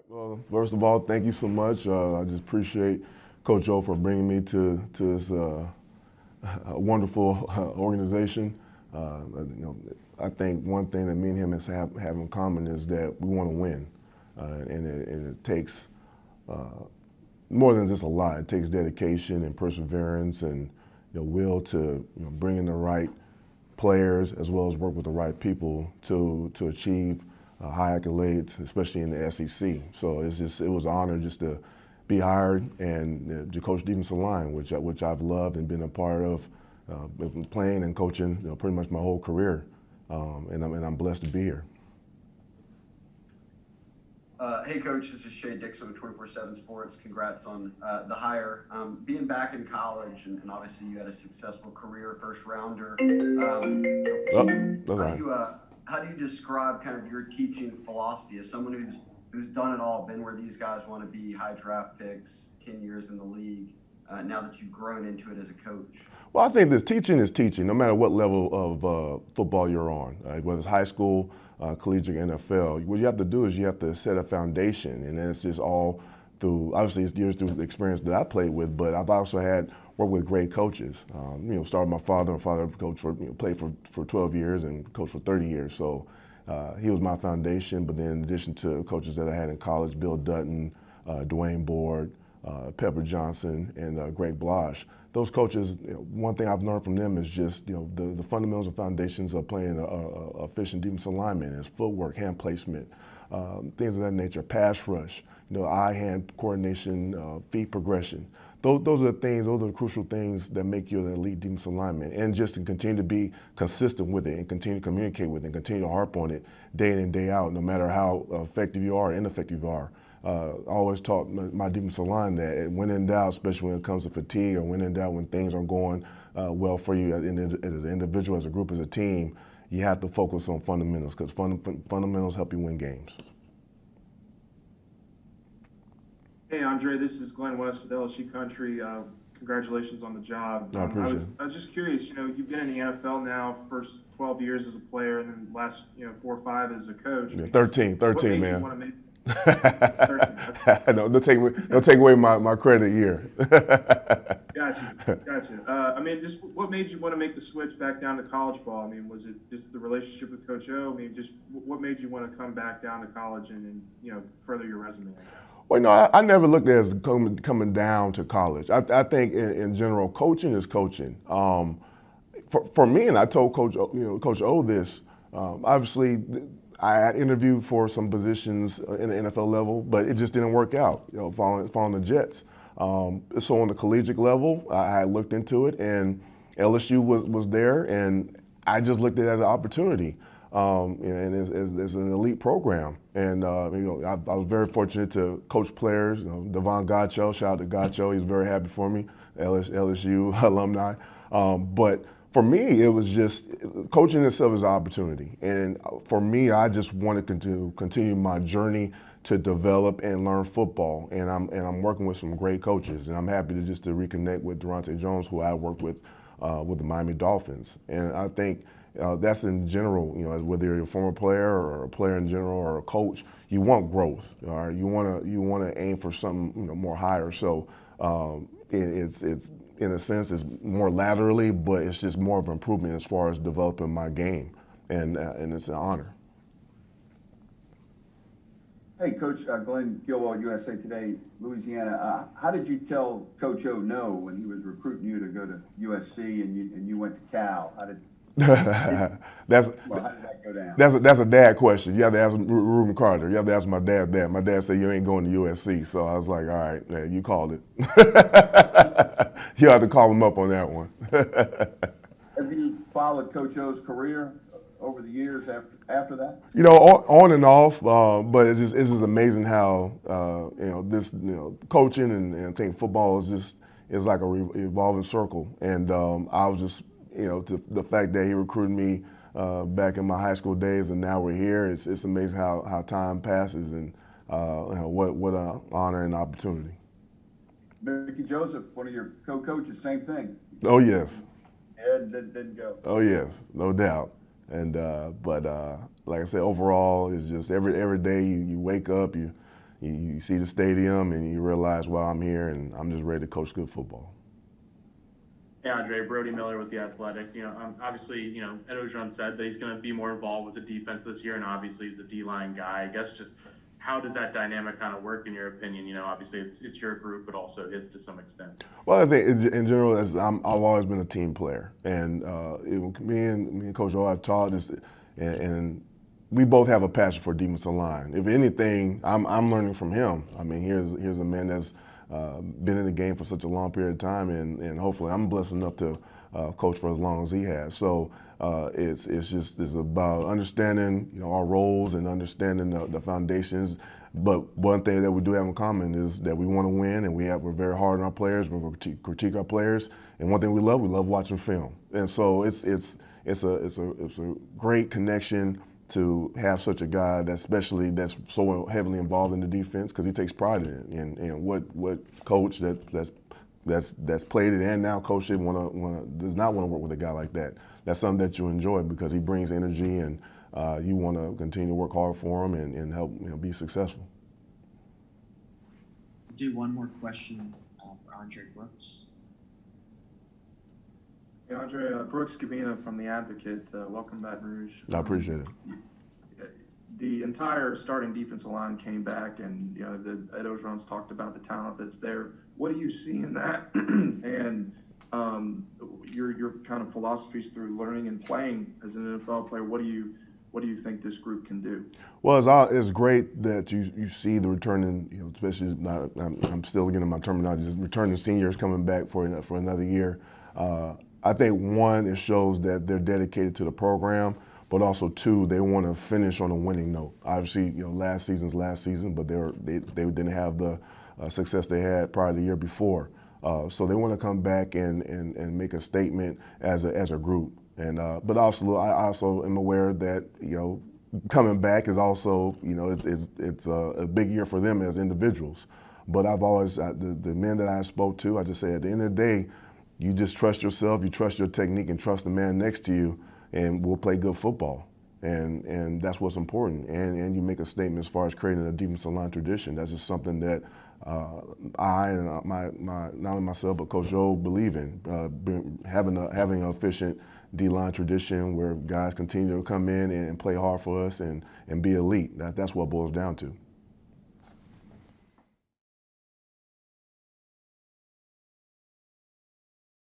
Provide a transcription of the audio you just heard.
Well, first of all, thank you so much. I just appreciate Coach O for bringing me to this wonderful organization. I think one thing that me and him have in common is that we want to win, and it takes more than just a lot. It takes dedication and perseverance and will to bring in the right players as well as work with the right people to achieve high accolades, especially in the SEC. So it was an honor just to be hired and to coach defensive line, which I've loved and been a part of, been playing and coaching pretty much my whole career, and I'm blessed to be here. Hey, Coach, this is Shea Dixon with 24/7 Sports. Congrats on the hire. Being back in college, and obviously you had a successful career, first rounder. That's all right. How do you describe kind of your teaching philosophy as someone who's done it all, been where these guys want to be, high draft picks, 10 years in the league, now that you've grown into it as a coach? Well, I think this teaching is teaching, no matter what level of football you're on, whether it's high school, collegiate, NFL. What you have to do is you have to set a foundation, and then it's just all through, obviously it's years through the experience that I played with, but I've also worked with great coaches. Started my father coached played for 12 years and coached for 30 years. So he was my foundation, but then in addition to coaches that I had in college, Bill Dutton, Dwayne Board, Pepper Johnson, and Greg Blosh. Those coaches, one thing I've learned from them is just the fundamentals and foundations of playing a efficient defensive lineman is footwork, hand placement, things of that nature, pass rush, eye-hand coordination, feet progression. Those are the things, those are the crucial things that make you an elite defensive lineman. And just to continue to be consistent with it and continue to communicate with it and continue to harp on it day in and day out, no matter how effective you are or ineffective you are. I always taught my defensive line that when in doubt, especially when it comes to fatigue or when in doubt when things aren't going well for you as an individual, as a group, as a team, you have to focus on fundamentals because fundamentals help you win games. Hey, Andre, this is Glenn West with LSU Country. Congratulations on the job. I appreciate it. I was just curious, you've been in the NFL now, first 12 years as a player and then last 4 or 5 as a coach. Yeah, 13, man. No, don't take away my credit year. Gotcha. Just what made you want to make the switch back down to college ball? Was it just the relationship with Coach O? Just what made you want to come back down to college and further your resume, I guess? Well, I never looked at it as coming down to college. I think in general, coaching is coaching. For me, and I told Coach O this, obviously, I had interviewed for some positions in the NFL level, but it just didn't work out, following the Jets. So on the collegiate level, I had looked into it, and LSU was there, and I just looked at it as an opportunity. And it's an elite program. And I was very fortunate to coach players. Davon Godchaux, shout out to Godchaux, he's very happy for me, LSU alumni. But for me, it was just coaching itself is an opportunity. And for me, I just wanted to continue my journey to develop and learn football. And I'm working with some great coaches. And I'm happy to reconnect with Daronte Jones, who I worked with the Miami Dolphins. And I think that's in general, whether you're a former player or a player in general or a coach, you want growth. All right? You want to aim for something more higher. So it's in a sense it's more laterally, but it's just more of an improvement as far as developing my game, and it's an honor. Hey, Coach, Glenn Gilwell, USA Today, Louisiana. How did you tell Coach O no when he was recruiting you to go to USC and you went to Cal? How did that go down? That's a dad question. You have to ask Reuben Carter. You have to ask my dad that. My dad said you ain't going to USC, so I was like, all right, man, you called it. You have to call him up on that one. Have you followed Coach O's career over the years after that? On and off, but it's just amazing how this coaching and I think football is like a evolving circle, and I was just to the fact that he recruited me back in my high school days, and now we're here. It's amazing how time passes, and what an honor and opportunity. Mickey Joseph, one of your co-coaches, same thing. Oh yes. Yeah, didn't go. Oh yes, no doubt. And but like I said, overall, it's just every day you wake up, you you see the stadium and you realize, well, I'm here and I'm just ready to coach good football. Hey, Andre, Brody Miller with The Athletic. Obviously, Ed Orgeron said that he's going to be more involved with the defense this year, and obviously he's a D-line guy. I guess just how does that dynamic kind of work in your opinion? Obviously it's your group, but also his to some extent. Well, I think in general, I've always been a team player, and me and Coach O have taught this, and we both have a passion for defensive line. If anything, I'm learning from him. I mean, here's a man that's been in the game for such a long period of time, and hopefully I'm blessed enough to coach for as long as he has. So it's about understanding our roles and understanding the foundations. But one thing that we do have in common is that we want to win, and we're very hard on our players. We critique our players, and one thing we love watching film. And so it's a great connection to have such a guy that's so heavily involved in the defense, because he takes pride in it. And what coach that's played it and now coached it does not want to work with a guy like that. That's something that you enjoy because he brings energy, and you want to continue to work hard for him and help be successful. We'll do one more question for Andre Brooks. Hey, Andre, Brooks Gavina from The Advocate. Welcome, Baton Rouge. I appreciate it. The entire starting defensive line came back, and Ed Orgeron's talked about the talent that's there. What do you see in that, and your kind of philosophies through learning and playing as an NFL player? What do you think this group can do? Well, it's great that you see the returning, especially I'm still getting my terminology, just returning seniors coming back for another year. I think one, it shows that they're dedicated to the program, but also two, they want to finish on a winning note. Obviously, last season's last season, but they didn't have the success they had prior to the year before. So they want to come back and make a statement as a group. And but also, I also am aware that coming back is also it's a big year for them as individuals. But I've always the men that I spoke to, I just say at the end of the day, you just trust yourself, you trust your technique, and trust the man next to you, and we'll play good football. And that's what's important. And you make a statement as far as creating a defensive line tradition. That's just something that I and my not only myself but Coach O believe in. Having an efficient D-line tradition where guys continue to come in and play hard for us and be elite. That's what it boils down to.